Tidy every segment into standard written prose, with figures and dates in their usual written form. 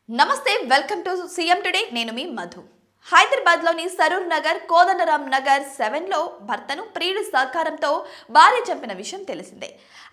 నమస్తే, welcome to CM today. నేను మీ మధు. హైదరాబాద్లోని సరూర్ నగర్, కోదండరామ్ నగర్ 7లో భర్తను ప్రియుడి సహకారంతో భార్య చంపిన విషయం తెలిసిందే.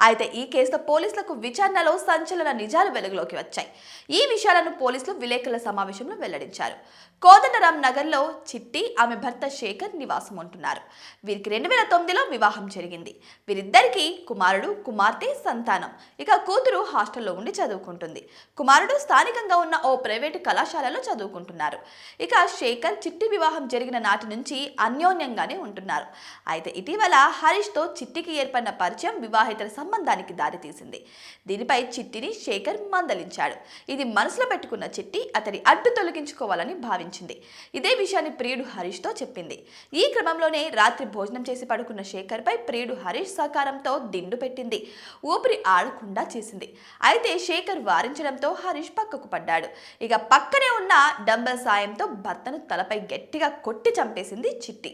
అయితే ఈ కేసులో పోలీసులకు విచారణలో సంచలన నిజాలు వెలుగులోకి వచ్చాయి. ఈ విషయాలను పోలీసులు విలేకరుల సమావేశంలో వెల్లడించారు. కోదండరామ్ నగర్లో చిట్టి, ఆమె భర్త శేఖర్ నివాసం ఉంటున్నారు. వీరికి 2009లో వివాహం జరిగింది. వీరిద్దరికీ కుమారుడు, కుమార్తె సంతానం. ఇక కూతురు హాస్టల్లో ఉండి చదువుకుంటుంది. కుమారుడు స్థానికంగా ఉన్న ఓ ప్రైవేటు కళాశాలలో చదువుకుంటున్నారు. ఇక శేఖర్ చిట్టి వివాహం జరిగిన నాటి నుంచి అన్యోన్యంగానే ఉంటున్నారు. అయితే ఇటీవల హరీష్తో చిట్టికి ఏర్పడిన పరిచయం వివాహేతర సంబంధానికి దారితీసింది. దీనిపై చిట్టిని శేఖర్ మందలించాడు. ఇది మనసులో పెట్టుకున్న చిట్టి అతడి అడ్డు తొలగించుకోవాలని భావించింది. ఇదే విషయాన్ని ప్రియుడు హరీష్తో చెప్పింది. ఈ క్రమంలోనే రాత్రి భోజనం చేసి పడుకున్న శేఖర్పై ప్రియుడు హరీష్ సహకారంతో దిండు పెట్టింది. ఊపిరి ఆడకుండా చేసింది. అయితే శేఖర్ వారించడంతో హరీష్ పక్కకు పడ్డాడు. ఇక పక్కనే ఉన్న డంబెల్ సాయంతో భర్తను తలపై గట్టిగా కొట్టి చంపేసింది చిట్టి.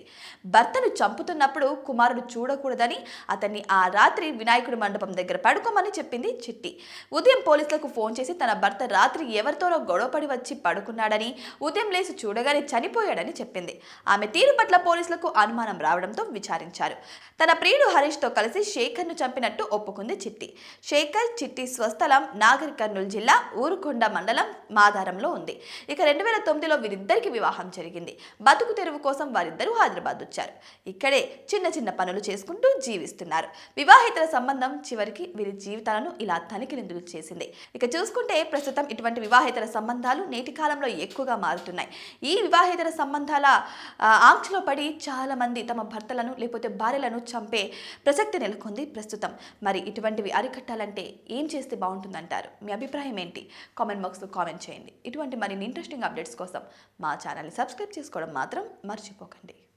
భర్తను చంపుతున్నప్పుడు కుమారుడు చూడకూడదని అతన్ని ఆ రాత్రి వినాయకుడి మండపం దగ్గర పడుకోమని చెప్పింది చిట్టి. ఉదయం పోలీసులకు ఫోన్ చేసి తన భర్త రాత్రి ఎవరితోనో గొడవపడి వచ్చి పడుకున్నాడని, ఉదయం లేచి చూడగానే చనిపోయాడని చెప్పింది. ఆమె తీరు పట్ల పోలీసులకు అనుమానం రావడంతో విచారించారు. తన ప్రియుడు హరీష్తో కలిసి శేఖర్ను చంపినట్టు ఒప్పుకుంది చిట్టి. శేఖర్, చిట్టి స్వస్థలం నాగర్ కర్నూలు జిల్లా ఊరుకొండ మండలం మాదారంలో ఉంది. ఇక 2009లో వీరిద్దరికి వివాహం జరిగింది. బతుకు తెరువు కోసం వారిద్దరూ హైదరాబాద్ వచ్చారు. ఇక్కడే చిన్న చిన్న పనులు చేసుకుంటూ జీవిస్తున్నారు. వివాహేతర సంబంధం చివరికి వీరి జీవితాలను ఇలా తనిఖీలు చేసింది. ఇక చూసుకుంటే ప్రస్తుతం ఇటువంటి వివాహేతర సంబంధాలు నేటి కాలంలో ఎక్కువగా మారుతున్నాయి. ఈ వివాహేతర సంబంధాల ఆంక్షలో పడి చాలా మంది తమ భర్తలను లేకపోతే భార్యలను చంపే ప్రసక్తి నెలకొంది ప్రస్తుతం. మరి ఇటువంటివి అరికట్టాలంటే ఏం చేస్తే బాగుంటుందంటారు? మీ అభిప్రాయం ఏంటి? కామెంట్ బాక్స్లో కామెంట్ చేయండి. ఇటువంటి మరిన్ని ఇంట్రెస్టింగ్ అప్డేట్స్ కోసం మా ఛానల్ని సబ్స్క్రైబ్ చేసుకోవడం మాత్రం మర్చిపోకండి.